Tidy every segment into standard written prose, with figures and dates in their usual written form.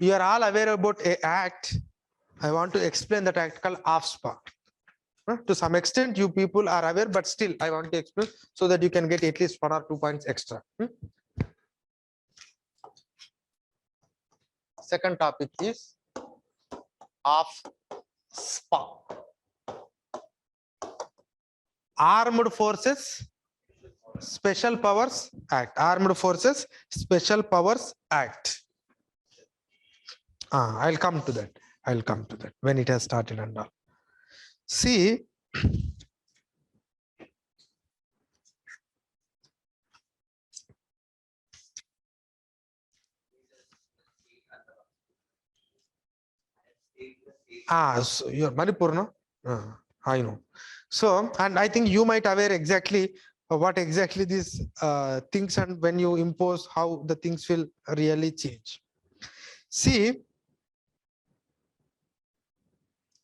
You are all aware about a act. I want to explain that act called AFSPA. To some extent, you people are aware, but still I want to explain so that you can get at least 1 or 2 points extra. Second topic is AFSPA. Armed Forces Special Powers Act. Armed Forces Special Powers Act. I'll come to that. I'll come to that when it has started and all. See, so you're Manipur, no? I know. So, and I think you might aware exactly what exactly these things, and when you impose, how the things will really change. See,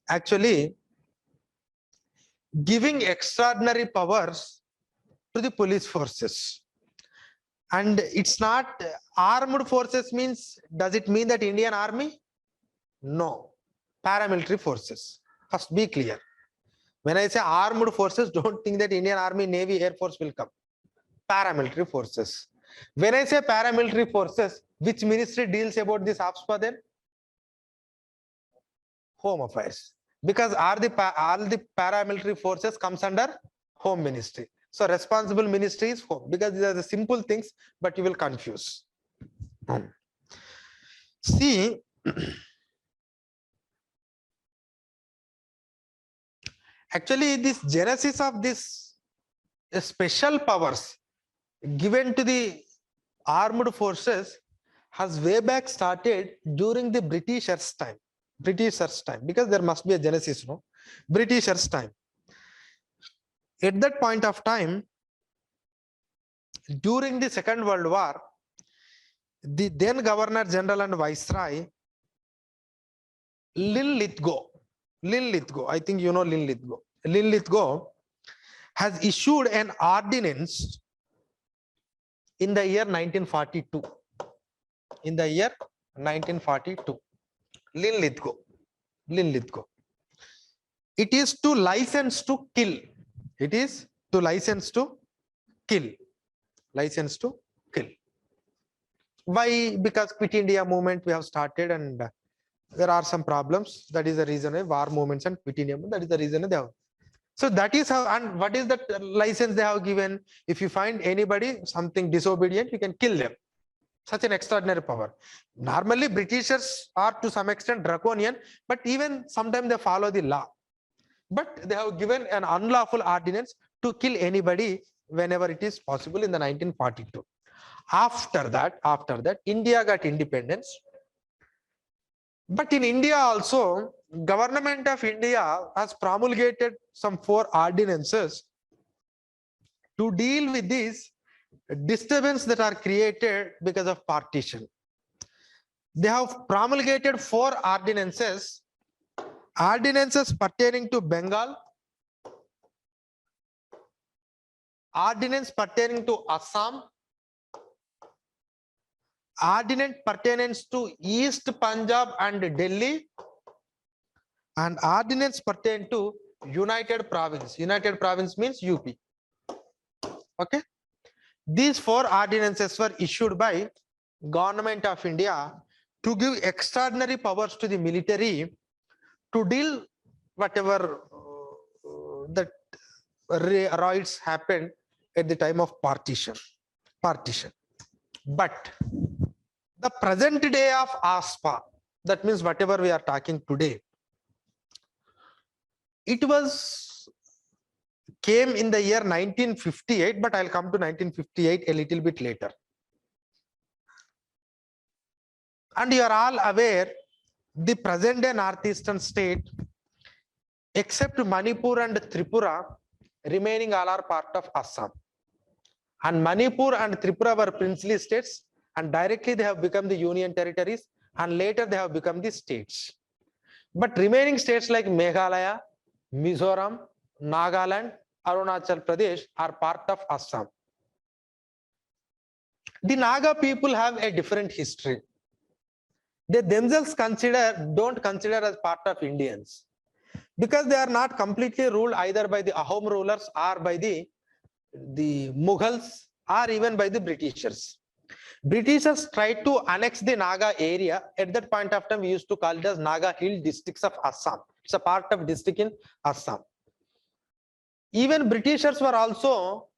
actually, giving extraordinary powers to the police forces, and it's not armed forces means, does it mean that Indian Army? No, paramilitary forces. First, be clear. When I say armed forces, don't think that Indian Army, Navy, Air Force will come. Paramilitary forces. When I say paramilitary forces, which ministry deals about this AFSPA then? Home Affairs. Because all the paramilitary forces comes under Home Ministry. So responsible ministry is Home, because these are the simple things, but you will confuse. See, actually, this genesis of this special powers given to the armed forces has way back started during the Britishers' time. Because there must be a genesis, no? Britishers' time. At that point of time, during the Second World War, the then Governor General and Viceroy, Linlithgow, I think you know Linlithgow has issued an ordinance in the year 1942. In the year 1942, Linlithgow. It is to license to kill. It is to license to kill. License to kill. Why? Because Quit India movement we have started, and there are some problems. That is the reason why war movements and Quit India movement, that is the reason they have. So that is how, and what is that license they have given? If you find anybody something disobedient, you can kill them. Such an extraordinary power. Normally, Britishers are to some extent draconian, but even sometimes they follow the law. But they have given an unlawful ordinance to kill anybody whenever it is possible in the 1942. After that, India got independence. But in India also, Government of India has promulgated some 4 ordinances to deal with these disturbance that are created because of partition. They have promulgated 4 ordinances pertaining to Bengal, ordinance pertaining to Assam, ordinance pertaining to East Punjab and Delhi, and ordinance pertaining to United Province. United Province means UP. Okay. These 4 ordinances were issued by Government of India to give extraordinary powers to the military to deal whatever that riots happened at the time of partition. But the present day of AFSPA, that means whatever we are talking today, it came in the year 1958, but I'll come to 1958 a little bit later. And you are all aware, the present day northeastern state, except Manipur and Tripura, remaining all are part of Assam. And Manipur and Tripura were princely states, and directly they have become the union territories, and later they have become the states. But remaining states like Meghalaya, Mizoram, Nagaland, Arunachal Pradesh are part of Assam. The Naga people have a different history. they themselves don't consider as part of Indians, because they are not completely ruled either by the Ahom rulers or by the Mughals or even by the Britishers. Britishers tried to annex the Naga area. At that point of time, we used to call it as Naga Hill districts of Assam. It's a part of district in Assam. Even Britishers were also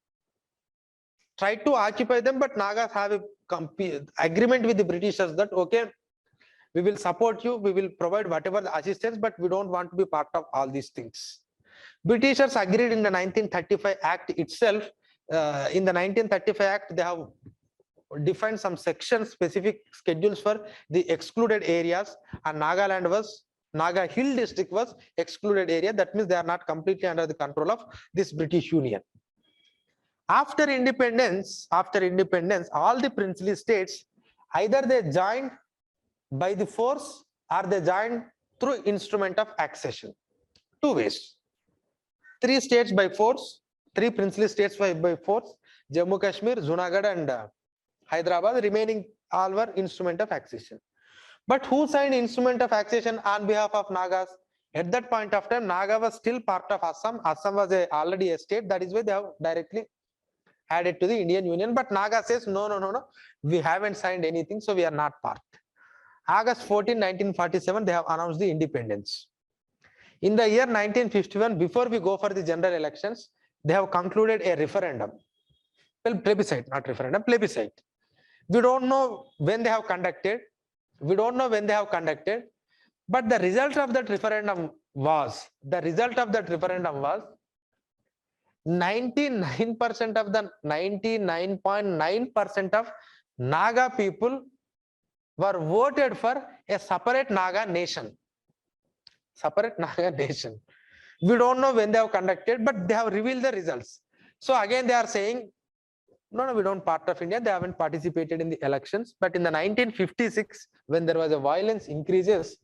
tried to occupy them, but Nagas have a agreement with the Britishers that okay, we will support you, we will provide whatever the assistance, but we don't want to be part of all these things. Britishers agreed in the 1935 Act itself. In the 1935 Act, they have defined some sections, specific schedules for the excluded areas, and Naga Hill district was excluded area. That means they are not completely under the control of this British Union. After independence, all the princely states, either they joined by the force or they joined through instrument of accession. Two ways. 3 states by force, 3 princely states by force, Jammu Kashmir, Junagadh and Hyderabad, remaining all were instrument of accession. But who signed instrument of accession on behalf of Nagas? At that point of time, Naga was still part of Assam. Assam was already a state. That is why they have directly added to the Indian Union. But Naga says, no, we haven't signed anything, so we are not part. August 14, 1947, they have announced the independence. In the year 1951, before we go for the general elections, they have concluded a referendum. Well, plebiscite, not referendum, plebiscite. We don't know when they have conducted. But the result of that referendum was, 99% of the 99.9% of Naga people were voted for a separate Naga nation. We don't know when they have conducted, but they have revealed the results. So again, they are saying, no, we don't part of India. They haven't participated in the elections. But in the 1956, when there was a violence increases,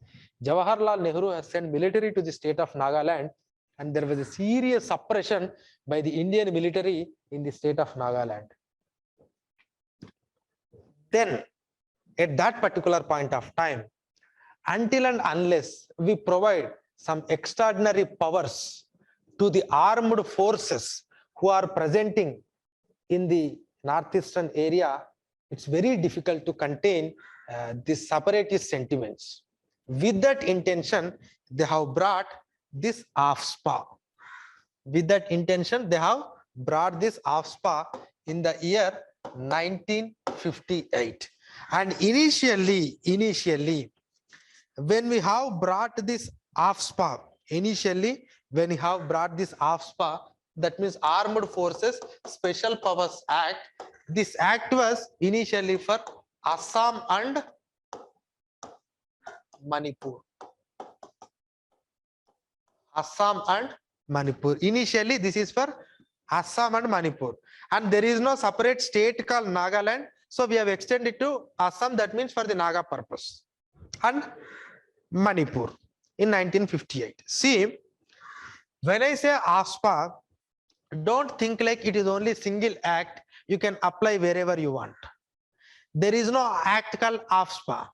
Jawaharlal Nehru has sent military to the state of Nagaland, and there was a serious suppression by the Indian military in the state of Nagaland. Then, at that particular point of time, until and unless we provide some extraordinary powers to the armed forces who are presenting in the northeastern area, it's very difficult to contain these separatist sentiments. With that intention, they have brought this AFSPA. In the year 1958. And initially, when we have brought this AFSPA, that means Armed Forces Special Powers Act. This act was initially for Assam and Manipur. Initially, this is for Assam and Manipur. And there is no separate state called Nagaland. So we have extended to Assam, that means for the Naga purpose. And Manipur in 1958. See, when I say AFSPA, don't think like it is only single act you can apply wherever you want. There is no act called AFSPA.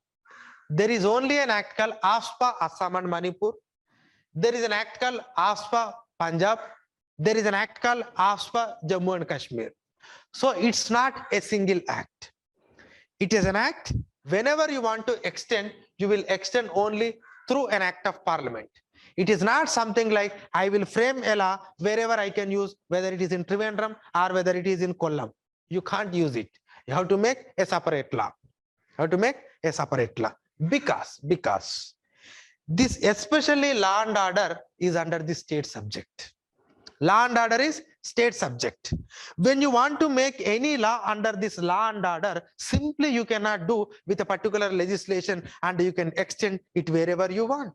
There is only an act called AFSPA Assam and Manipur. There is an act called AFSPA Punjab. There is an act called AFSPA Jammu and Kashmir. So it's not a single act. It is an act. Whenever you want to extend, you will extend only through an act of parliament. It is not something like I will frame a law wherever I can use, whether it is in Trivandrum or whether it is in Kollam. You can't use it. You have to make a separate law. Because this, especially law and order, is under the state subject. Law and order is state subject. When you want to make any law under this law and order, simply you cannot do with a particular legislation and you can extend it wherever you want.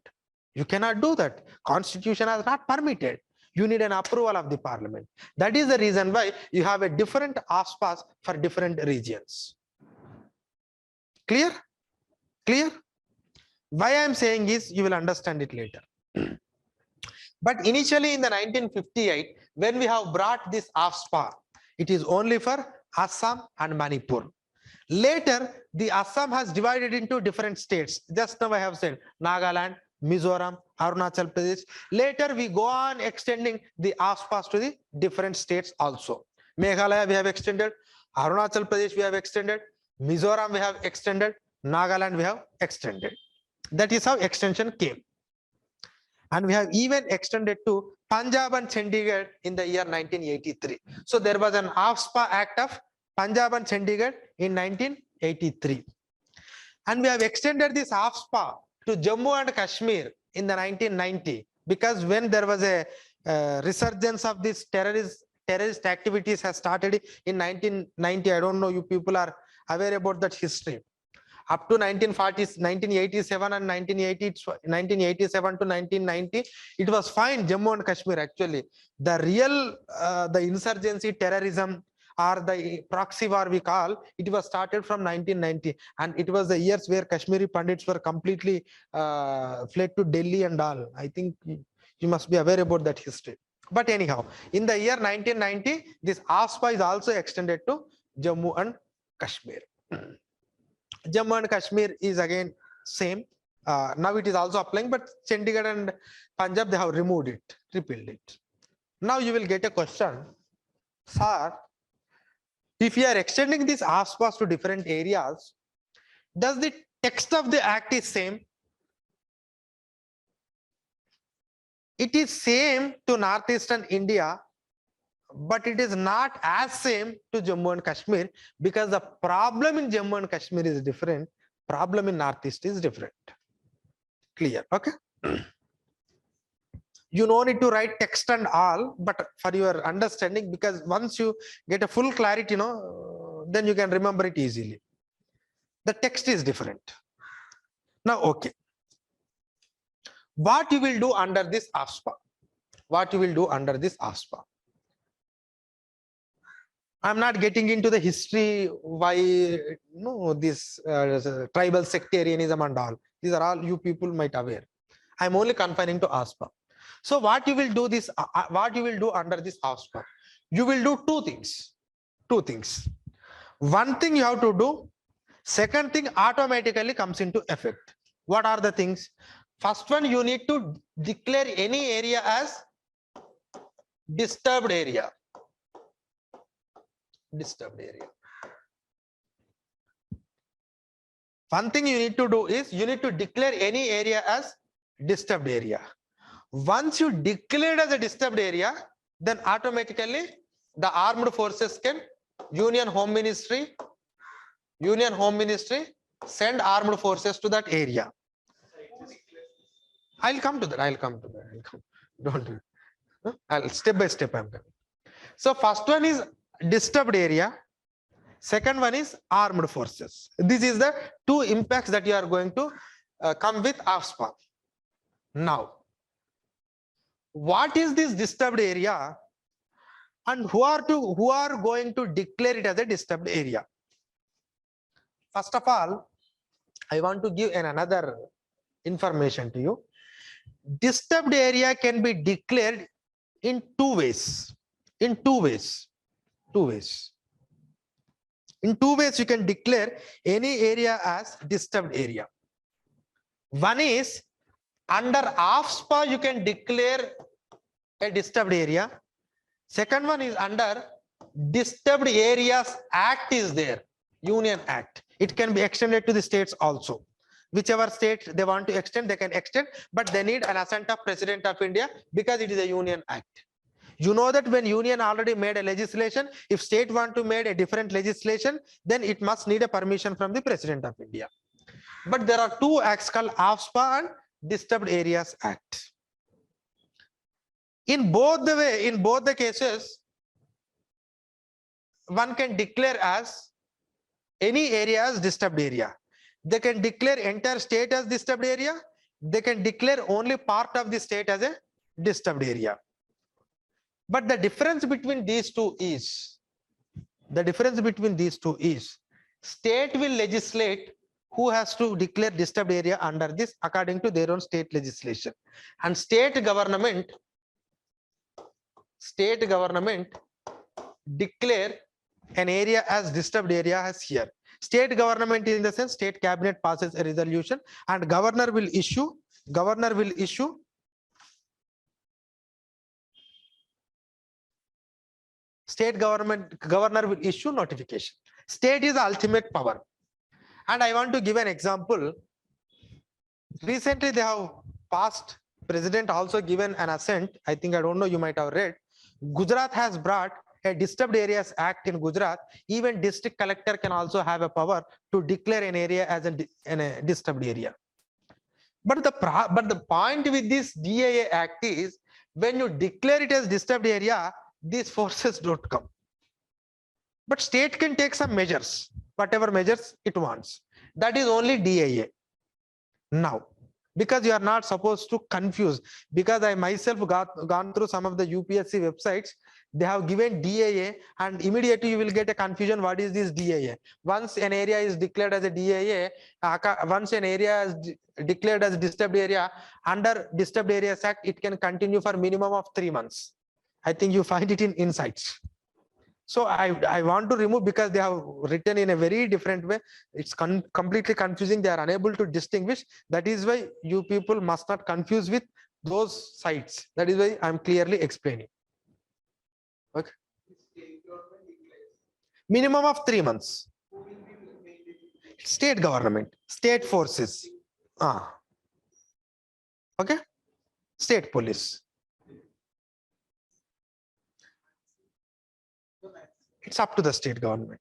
You cannot do that. Constitution has not permitted. You need an approval of the parliament. That is the reason why you have a different AFSPAs for different regions. Clear? Why I am saying is, you will understand it later. But initially in the 1958, when we have brought this AFSPA, it is only for Assam and Manipur. Later, the Assam has divided into different states. Just now I have said Nagaland, Mizoram, Arunachal Pradesh. Later, we go on extending the AFSPAs to the different states also. Meghalaya we have extended, Arunachal Pradesh we have extended, Mizoram we have extended, Nagaland we have extended. That is how extension came. And we have even extended to Punjab and Chandigarh in the year 1983. So there was an AFSPA Act of Punjab and Chandigarh in 1983. And we have extended this AFSPA to Jammu and Kashmir in the 1990, because when there was a resurgence of this terrorist activities has started in 1990. I don't know you people are aware about that history. Up to 1940s, 1987 and 1987 to 1990, it was fine, Jammu and Kashmir actually. The real, the insurgency, terrorism, or the proxy war we call, it was started from 1990. And it was the years where Kashmiri Pandits were completely fled to Delhi and all. I think you must be aware about that history. But anyhow, in the year 1990, this AFSPA is also extended to Jammu and Kashmir. Jammu and Kashmir is again same. Now it is also applying, but Chandigarh and Punjab, they have removed it, repealed it. Now you will get a question, sir, if you are extending these AFSPAs to different areas, does the text of the act is same? It is same to northeastern India, but it is not as same to Jammu and Kashmir, because the problem in Jammu and Kashmir is different, problem in Northeast is different. Clear? Okay. You no need to write text and all, but for your understanding, because once you get a full clarity, then you can remember it easily. The text is different. Now, okay. What you will do under this AFSPA? What you will do under this AFSPA? I'm not getting into the history why this tribal sectarianism and all. These are all you people might aware. I'm only confining to AFSPA. So what you will do this? What you will do under this AFSPA? You will do two things. Two things. One thing you have to do. Second thing automatically comes into effect. What are the things? First one, you need to declare any area as disturbed area. Disturbed area. One thing you need to do is you need to declare any area as disturbed area. Once you declare it as a disturbed area, then automatically the armed forces can Union Home Ministry send armed forces to that area. I'll come to that. Don't do it. I'll step by step I'm coming. So first one is disturbed area. Second one is armed forces. This is the two impacts that you are going to come with AFSPA. Now, what is this disturbed area, and who are going to declare it as a disturbed area? First of all, I want to give another information to you. Disturbed area can be declared in two ways. In two ways you can declare any area as disturbed area. One is under AFSPA you can declare a disturbed area. Second one is under Disturbed Areas Act is there, Union Act. It can be extended to the states also. Whichever state they want to extend, they can extend, but they need an assent of President of India because it is a Union Act. You know that when Union already made a legislation, if state want to make a different legislation, then it must need a permission from the President of India. But there are two acts called AFSPA and Disturbed Areas Act. In both the cases, one can declare as any area as disturbed area. They can declare entire state as disturbed area. They can declare only part of the state as a disturbed area. But the difference between these two is, state will legislate who has to declare disturbed area under this according to their own state legislation. And state government declare an area as disturbed area as here. State government in the sense state cabinet passes a resolution and governor will issue governor will issue notification. State is the ultimate power. And I want to give an example. Recently they have passed, president also given an assent. I think, I don't know, you might have read. Gujarat has brought a Disturbed Areas Act in Gujarat. Even district collector can also have a power to declare an area as a disturbed area. But the point with this DAA Act is, when you declare it as disturbed area, these forces don't come. But state can take some measures, whatever measures it wants. That is only DAA. Now, because you are not supposed to confuse, because I myself gone through some of the UPSC websites, they have given DAA and immediately you will get a confusion. What is this DAA? Once an area is declared as a DAA, once an area is declared as disturbed area, under Disturbed Areas Act, it can continue for minimum of 3 months. I think you find it in insights. So I want to remove, because they have written in a very different way. It's completely confusing. They are unable to distinguish. That is why you people must not confuse with those sites. That is why I'm clearly explaining. Okay. Minimum of 3 months. State government, state forces. Okay. State police. It's up to the state government.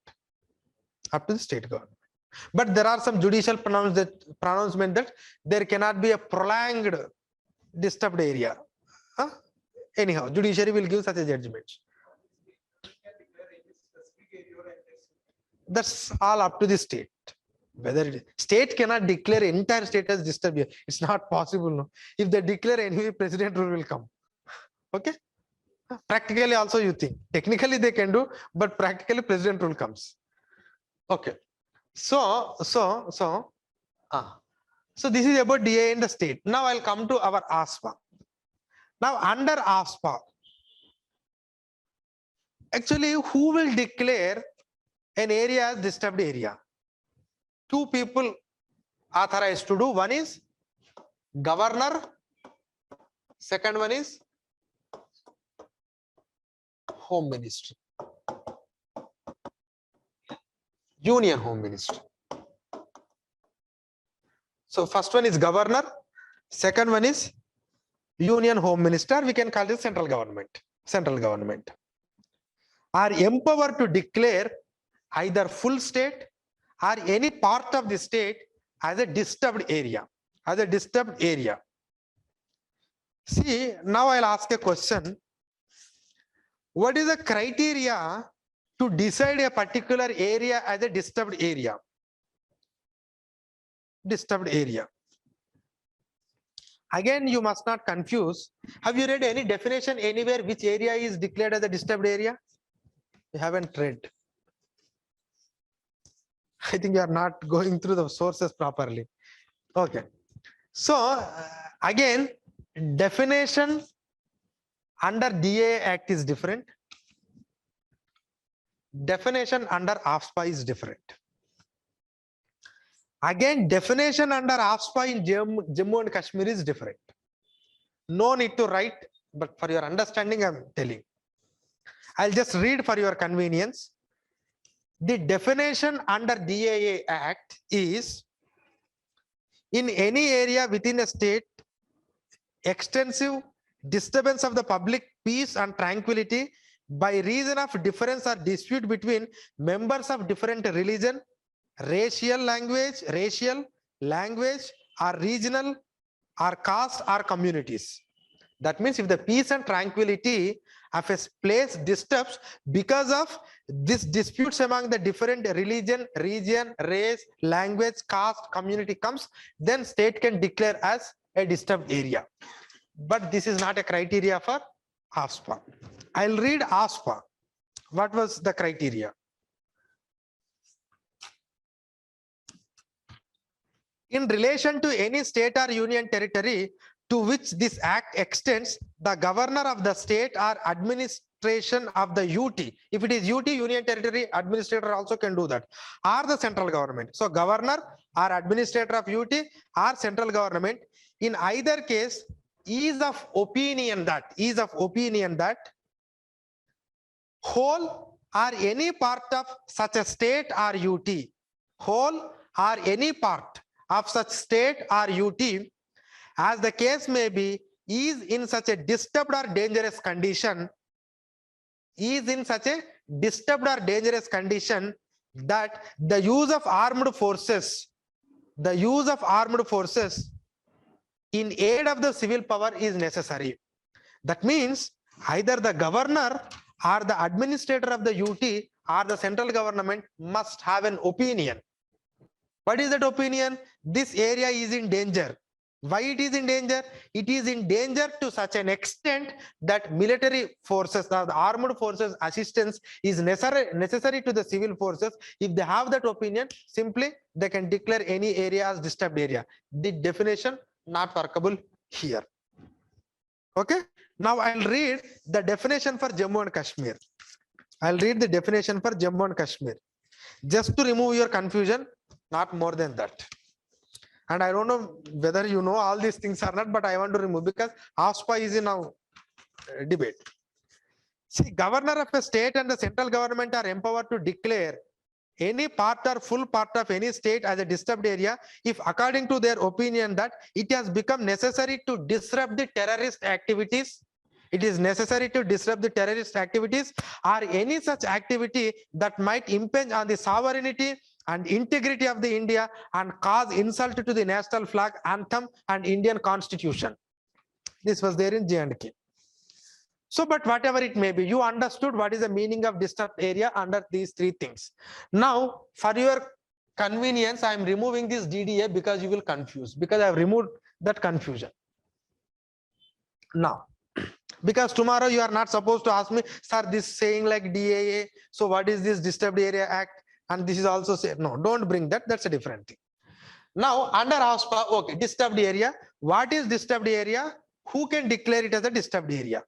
Up to the state government. But there are some judicial pronouncement that there cannot be a prolonged disturbed area. Anyhow, judiciary will give such a judgment. That's all up to the state. Whether state cannot declare entire state as disturbed area. It's not possible. No. If they declare, anyway, president rule will come. Okay. Practically also you think. Technically they can do, but practically president rule comes. Okay. So this is about DA in the state. Now I'll come to our AFSPA. Now under AFSPA, actually who will declare an area as disturbed area? Two people authorized to do. One is governor. Second one is Home Ministry, Union Home Ministry. So first one is governor, second one is Union Home Minister. We can call it central government. Central government are empowered to declare either full state or any part of the state as a disturbed area. As a disturbed area. See, now I'll ask a question. What is the criteria to decide a particular area as a disturbed area? Disturbed area. Again, you must not confuse. Have you read any definition anywhere which area is declared as a disturbed area? You haven't read. I think you are not going through the sources properly. Okay. So again, definition under DA Act is different. Definition under AFSPA is different. Again, definition under AFSPA in Jammu and Kashmir is different. No need to write, but for your understanding, I'm telling. I'll just read for your convenience. The definition under DAA Act is, in any area within a state, extensive disturbance of the public peace and tranquility by reason of difference or dispute between members of different religion, racial language, or regional or caste or communities. That means if the peace and tranquility of a place disturbs because of this disputes among the different region, race, language, caste, community comes, then state can declare as a disturbed area. But this is not a criteria for AFSPA. I'll read AFSPA. What was the criteria? In relation to any state or union territory to which this act extends, the governor of the state or administration of the UT, if it is UT, Union Territory, administrator also can do that, or the central government. So governor or administrator of UT or central government, in either case, is of opinion that whole or any part of such a state or UT, whole or any part of such state or UT, as the case may be, is in such a disturbed or dangerous condition, that the use of armed forces in aid of the civil power is necessary. That means either the governor or the administrator of the UT or the central government must have an opinion. What is that opinion? This area is in danger. Why it is in danger? It is in danger to such an extent that military forces or the armed forces assistance is necessary to the civil forces. If they have that opinion, simply they can declare any area as disturbed area. The definition not workable here. Okay. Now I'll read the definition for Jammu and Kashmir. Just to remove your confusion, not more than that. And I don't know whether you know all these things or not, but I want to remove because AFSPA is in our debate. See, governor of a state and the central government are empowered to declare any part or full part of any state as a disturbed area if according to their opinion that it has become necessary to disrupt the terrorist activities. It is necessary to disrupt the terrorist activities or any such activity that might impinge on the sovereignty and integrity of the India and cause insult to the national flag, anthem and Indian constitution. This was there in J&K. So, but whatever it may be, you understood what is the meaning of disturbed area under these three things. Now, for your convenience, I am removing this DDA because you will confuse, because I have removed that confusion. Now, because tomorrow you are not supposed to ask me, sir, this saying like DAA, so what is this Disturbed Area Act? And this is also said, no, don't bring that, that's a different thing. Now, under AFSPA, okay, disturbed area. What is disturbed area? Who can declare it as a disturbed area?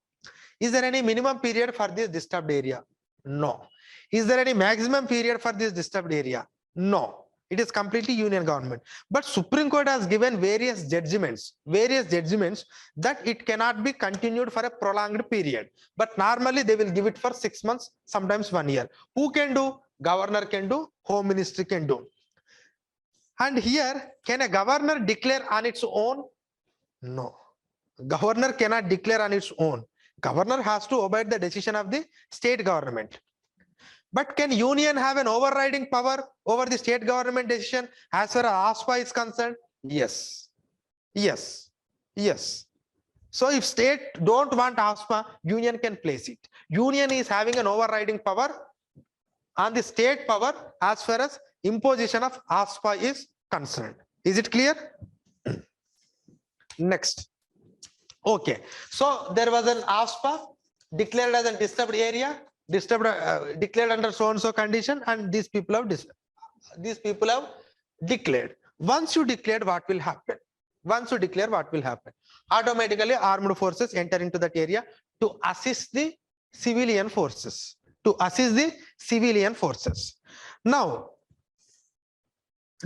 Is there any minimum period for this disturbed area? No. Is there any maximum period for this disturbed area? No. It is completely union government. But Supreme Court has given various judgments that it cannot be continued for a prolonged period. But normally they will give it for 6 months, sometimes 1 year. Who can do? Governor can do, Home Ministry can do. And here, can a governor declare on its own? No. Governor cannot declare on its own. Governor has to obey the decision of the state government. But can union have an overriding power over the state government decision as far as AFSPA is concerned? Yes. Yes. Yes. So if state don't want AFSPA, union can place it. Union is having an overriding power on the state power as far as imposition of AFSPA is concerned. Is it clear? Next. Okay. So there was an AFSPA declared as a disturbed area, declared under so and so condition, and these people have declared. Once you declared, what will happen? Automatically armed forces enter into that area to assist the civilian forces. Now,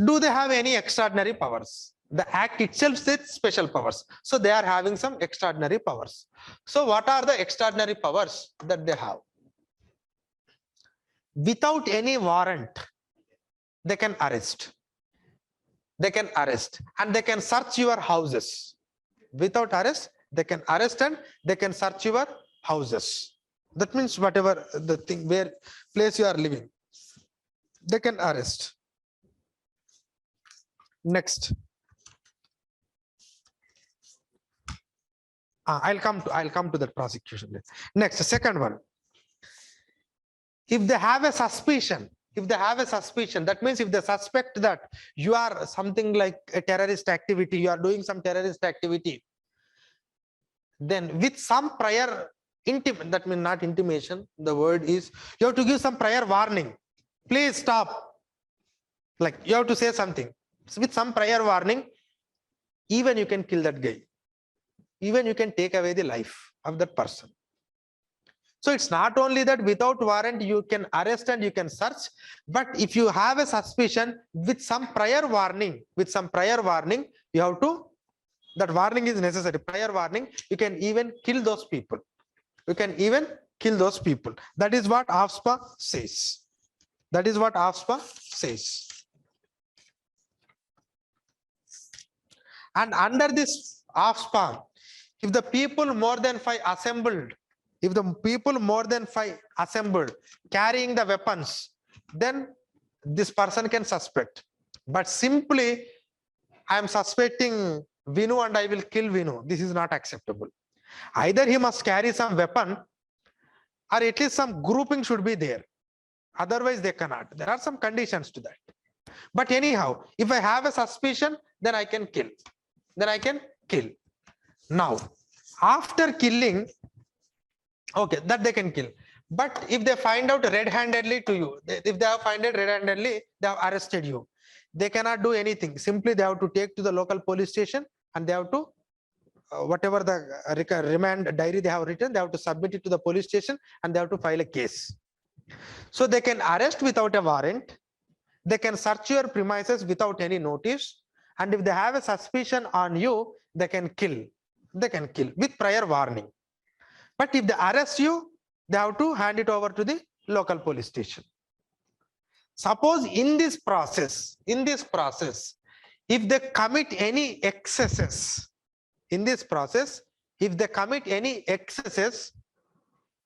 do they have any extraordinary powers? The act itself says special powers. So they are having some extraordinary powers. So what are the extraordinary powers that they have? Without any warrant, they can arrest. And they can search your houses. Without arrest, they can arrest and they can search your houses. That means whatever the thing, where place you are living, they can arrest. Next. I'll come to that prosecution. Next, the second one. If they have a suspicion, that means if they suspect that you are something like a terrorist activity, you are doing some terrorist activity, then with some prior that means not intimation, the word is, you have to give some prior warning. Please stop. Like you have to say something. So with some prior warning, even you can kill that guy. even you can take away the life of that person. So it's not only that without warrant you can arrest and you can search, but if you have a suspicion with some prior warning, you have to, that warning is necessary, prior warning, you can even kill those people. You can even kill those people. That is what AFSPA says. That is what AFSPA says. And under this AFSPA, if the people more than 5 assembled, carrying the weapons, then this person can suspect. But simply, I am suspecting Vinu and I will kill Vinu. This is not acceptable. Either he must carry some weapon, or at least some grouping should be there. Otherwise, they cannot. There are some conditions to that. But anyhow, if I have a suspicion, then I can kill. Now, after killing, okay, that they can kill. But if they find out red-handedly to you, if they have found it red-handedly, they have arrested you. They cannot do anything. Simply, they have to take to the local police station and they have to, whatever the remand diary they have written, they have to submit it to the police station and they have to file a case. So they can arrest without a warrant. They can search your premises without any notice. And if they have a suspicion on you, they can kill. They can kill with prior warning. But if they arrest you, they have to hand it over to the local police station. Suppose in this process, if they commit any excesses,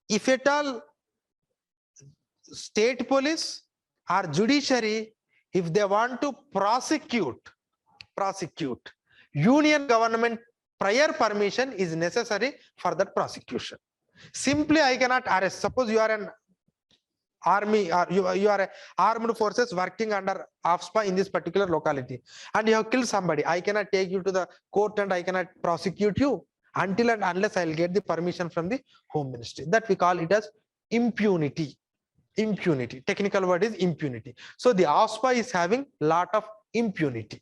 if at all state police or judiciary, if they want to prosecute, union government prior permission is necessary for that prosecution. Simply, I cannot arrest. Suppose you are an army or you are a armed forces working under AFSPA in this particular locality and you have killed somebody. I cannot take you to the court and I cannot prosecute you until and unless I will get the permission from the Home Ministry. That we call it as impunity. Technical word is impunity. So the AFSPA is having lot of impunity.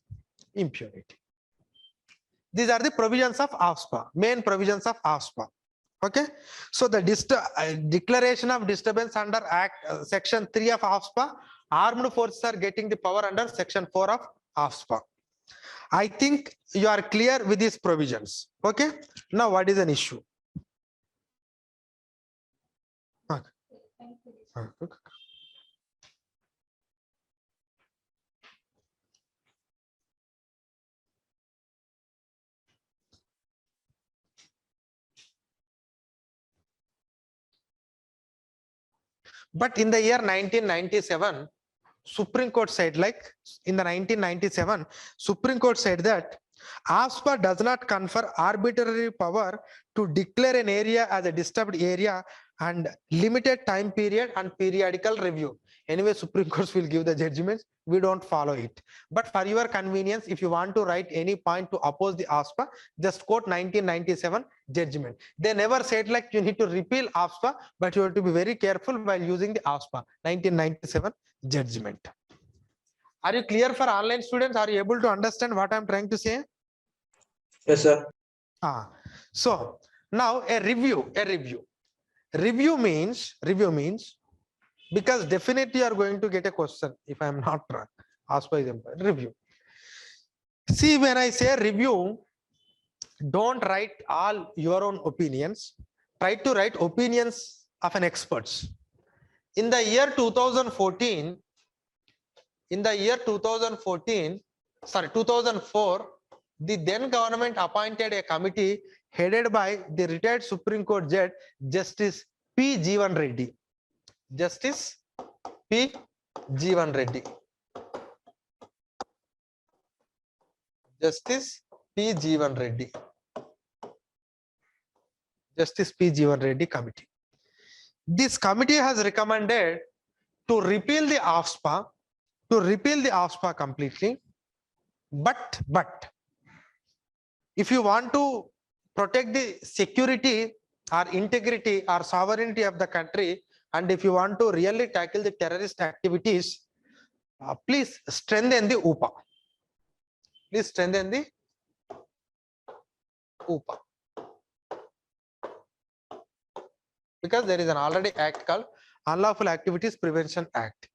These are the provisions of AFSPA, main provisions of AFSPA. Okay, so the declaration of disturbance under Act Section 3 of AFSPA, armed forces are getting the power under Section 4 of AFSPA. I think you are clear with these provisions. Okay, now what is an issue? Okay. But in the year 1997, Supreme Court said, Supreme Court said that AFSPA does not confer arbitrary power to declare an area as a disturbed area and limited time period and periodical review. Anyway, Supreme Court will give the judgments. We don't follow it. But for your convenience, if you want to write any point to oppose the AFSPA, just quote 1997 judgment. They never said like you need to repeal AFSPA, but you have to be very careful while using the AFSPA 1997 judgment. Are you clear for online students? Are you able to understand what I'm trying to say? Yes, sir. So now a review. Review means, because definitely you are going to get a question if I am not wrong. AFSPA is important. Review. See, when I say review, don't write all your own opinions. Try to write opinions of an experts. In the year 2004, the then government appointed a committee headed by the retired Supreme Court Judge, Justice P. Jeevan Reddy. Justice P. Jeevan Reddy. Justice P. Jeevan Reddy. Justice P. Jeevan Reddy committee. This committee has recommended to repeal the AFSPA, completely. But if you want to protect the security or integrity or sovereignty of the country, and if you want to really tackle the terrorist activities, please strengthen the UPA. Please strengthen the UPA. because there is an already act called Unlawful Activities Prevention Act.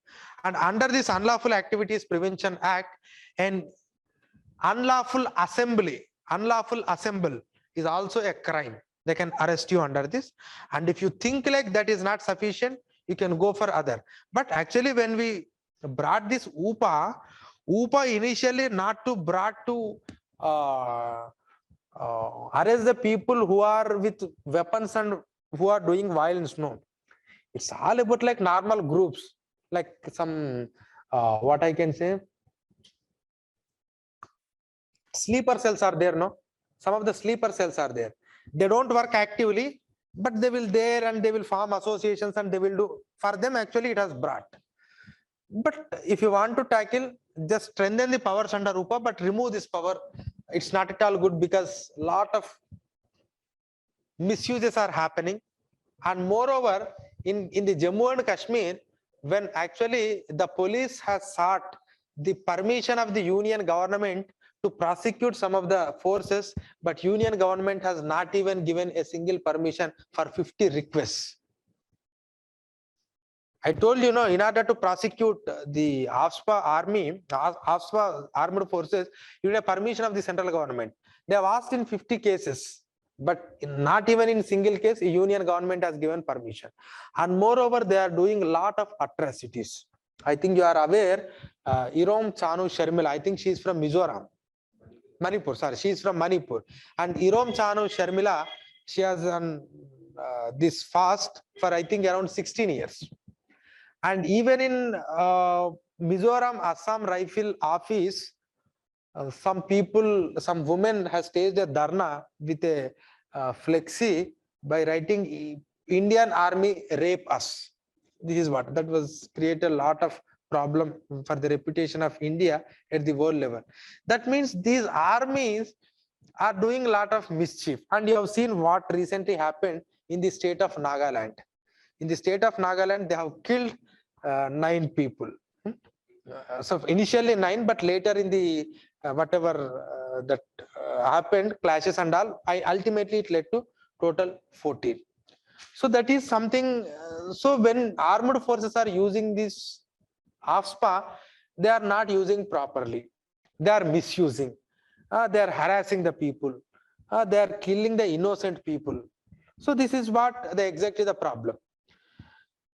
And under this Unlawful Activities Prevention Act, an unlawful assembly is also a crime. They can arrest you under this. And if you think like that is not sufficient, you can go for other. But actually, when we brought this UPA initially not to brought to arrest the people who are with weapons and who are doing violence. No, it's all about like normal groups, like some what I can say, sleeper cells are there. No, some of the sleeper cells are there. They don't work actively, but they will there and they will form associations and they will do. For them, actually, it has brought. But if you want to tackle, just strengthen the powers under UPA, but remove this power. It's not at all good, because a lot of misuses are happening. And moreover, in the Jammu and Kashmir, when actually the police has sought the permission of the union government to prosecute some of the forces, but union government has not even given a single permission for 50 requests. I told you, in order to prosecute the AFSPA army, AFSPA armed forces, you need a permission of the central government. They have asked in 50 cases, but not even in single case, union government has given permission. And moreover, they are doing a lot of atrocities. I think you are aware, Irom Chanu Sharmila, I think she is from Mizoram. Manipur, sorry, she is from Manipur. And Irom Chanu Sharmila, she has done this fast for I think around 16 years. And even in Mizoram Assam Rifle office, some women has staged a dharna with a flexi by writing Indian Army rape us. This is what that was created a lot of problem for the reputation of India at the world level. That means these armies are doing a lot of mischief. And you have seen what recently happened in the state of Nagaland. In the state of Nagaland, they have killed 9 people. So initially 9, but later in the whatever that happened, clashes and all, ultimately it led to total 14. So that is something. So when armed forces are using this AFSPA, they are not using properly. They are misusing. They are harassing the people. They are killing the innocent people. So this is what exactly the problem.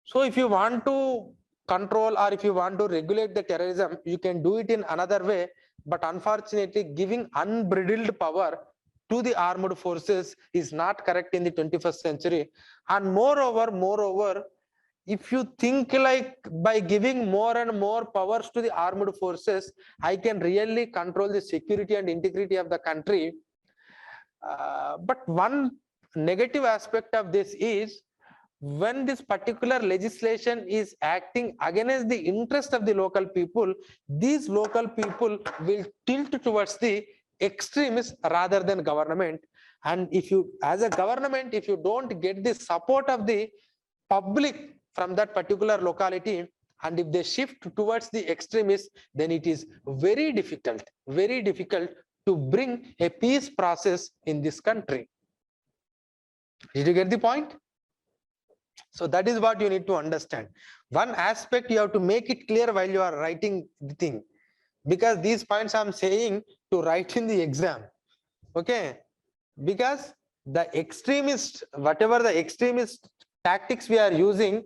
So if you want to control or if you want to regulate the terrorism, you can do it in another way. But unfortunately, giving unbridled power to the armed forces is not correct in the 21st century. And moreover, if you think like by giving more and more powers to the armed forces, I can really control the security and integrity of the country. But one negative aspect of this is, when this particular legislation is acting against the interest of the local people, these local people will tilt towards the extremists rather than government. And if you, as a government, if you don't get the support of the public from that particular locality, and if they shift towards the extremists, then it is very difficult to bring a peace process in this country. Did you get the point? So that is what you need to understand. One aspect you have to make it clear while you are writing the thing, because these points I'm saying to write in the exam. Okay, because the extremist, whatever the extremist tactics we are using,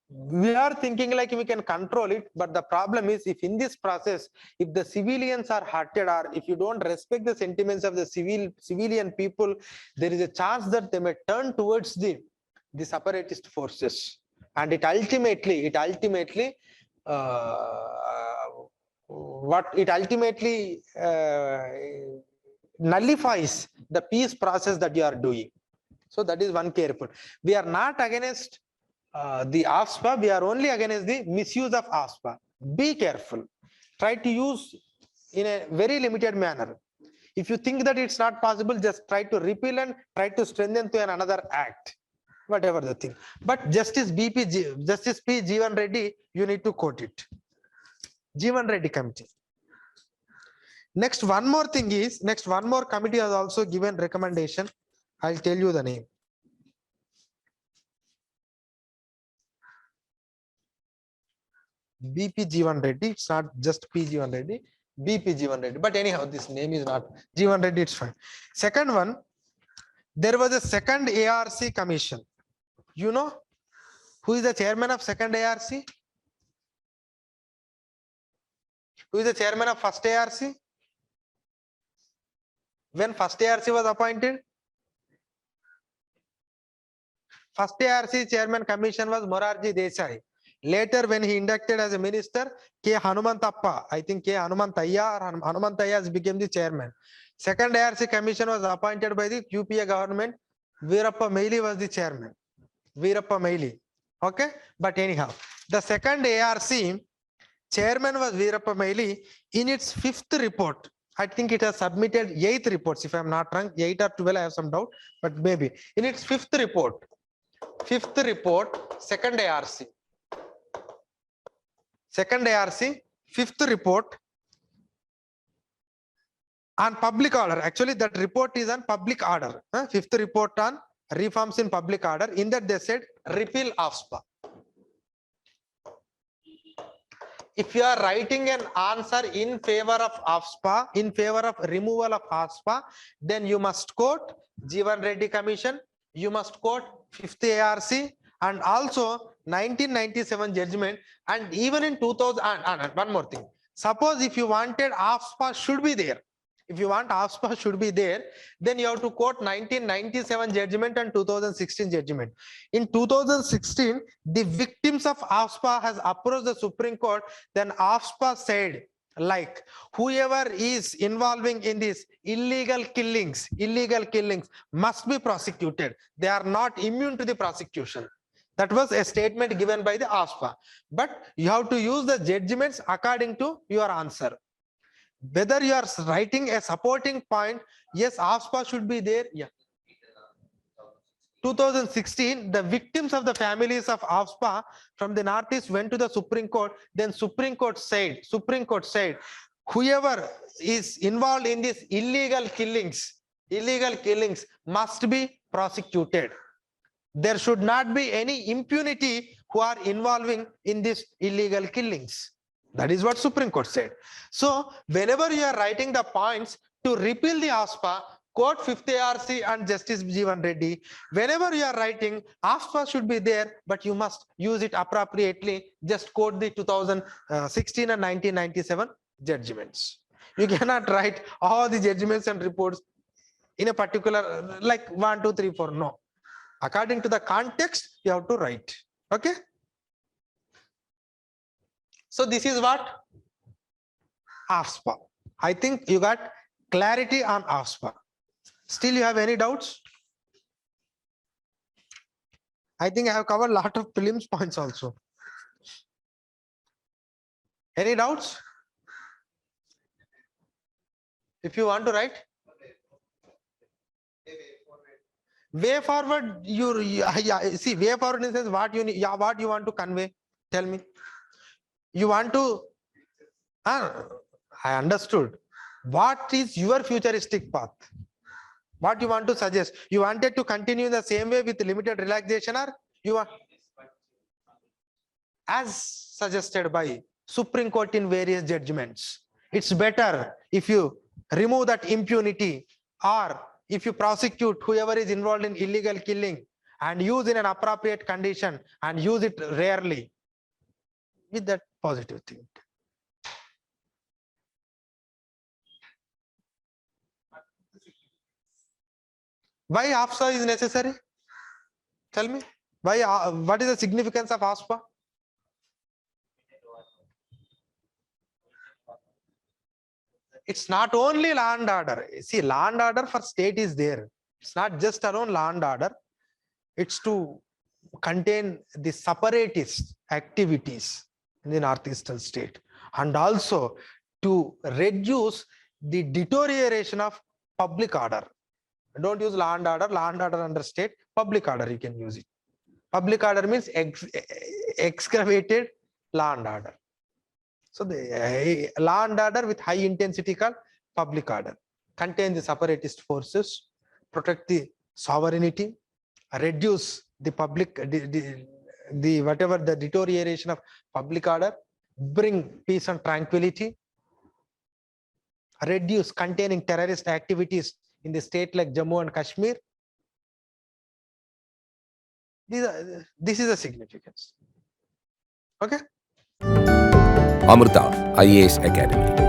we are thinking like we can control it, but the problem is, if in this process, if the civilians are hurted, or if you don't respect the sentiments of the civilian people, there is a chance that they may turn towards the separatist forces, and it ultimately nullifies the peace process that you are doing. So that is one careful. We are not against the AFSPA, we are only against the misuse of AFSPA. Be careful. Try to use in a very limited manner. If you think that it's not possible, just try to repeal and try to strengthen to another act, whatever the thing. But Justice P. Jeevan Reddy, you need to quote it. Jeevan Reddy Committee. Next, one more committee has also given recommendation. I'll tell you the name. BP Jeevan Reddy. It's not just P Jeevan Reddy. BP Jeevan Reddy. But anyhow, this name is not Jeevan Reddy. It's fine. Second one, there was a second ARC commission. You know who is the chairman of second ARC? Who is the chairman of first ARC? When first ARC was appointed? First ARC chairman commission was Morarji Desai. Later, when he inducted as a minister, K. Hanumantappa, I think K. Hanumantaya or Hanumantaya became the chairman. Second ARC commission was appointed by the UPA government. Veerappa Moily was the chairman. Veerappa Moily. Okay, but anyhow, the second ARC chairman was Veerappa Moily. In its fifth report, I think it has submitted 8 reports, if I am not wrong, 8 or 12, I have some doubt, but maybe. In its fifth report, second ARC, fifth report on public order. Actually, that report is on public order. Fifth report on reforms in public order. In that, they said repeal AFSPA. If you are writing an answer in favor of AFSPA, in favor of removal of AFSPA, then you must quote Jeevan Reddy Commission, you must quote 5th ARC, and also 1997 judgment, and even in 2000, and one more thing. Suppose if you wanted AFSPA should be there, if you want AFSPA should be there, then you have to quote 1997 judgment and 2016 judgment. In 2016, the victims of AFSPA has approached the Supreme Court. Then AFSPA said, like, whoever is involving in these illegal killings must be prosecuted. They are not immune to the prosecution. That was a statement given by the AFSPA. But you have to use the judgments according to your answer. Whether you are writing a supporting point, yes, AFSPA should be there. Yeah. 2016, the victims of the families of AFSPA from the Northeast went to the Supreme Court. Then Supreme Court said, whoever is involved in these illegal killings must be prosecuted. There should not be any impunity who are involving in these illegal killings. That is what Supreme Court said. So whenever you are writing the points to repeal the AFSPA, quote 5th ARC and Justice Jeevan Reddy. Whenever you are writing, AFSPA should be there, but you must use it appropriately. Just quote the 2016 and 1997 judgments. You cannot write all the judgments and reports in a particular, like 1, 2, 3, 4. No. According to the context, you have to write. Okay. So this is what AFSPA. I think you got clarity on AFSPA. Still you have any doubts? I think I have covered a lot of prelims points also. Any doubts? If you want to write. Way forward, see, way forward in the sense what you need, what you want to convey. Tell me. You want to, I understood. What is your futuristic path? What you want to suggest? You wanted to continue in the same way with limited relaxation, or you want, as suggested by Supreme Court in various judgments. It's better if you remove that impunity, or if you prosecute whoever is involved in illegal killing and use in an appropriate condition and use it rarely with that positive thing. Why AFSPA is necessary? Tell me. Why? What is the significance of AFSPA? It's not only law and order. See, law and order for state is there. It's not just around law and order. It's to contain the separatist activities in the northeastern state, and also to reduce the deterioration of public order. Don't use law and order under state, public order you can use it. Public order means excavated law and order. So the law and order with high intensity called public order. Contain the separatist forces, protect the sovereignty, reduce the public, the whatever the deterioration of public order, bring peace and tranquility, reduce containing terrorist activities in the state like Jammu and Kashmir. This is the significance. Okay. Amrita IAS Academy.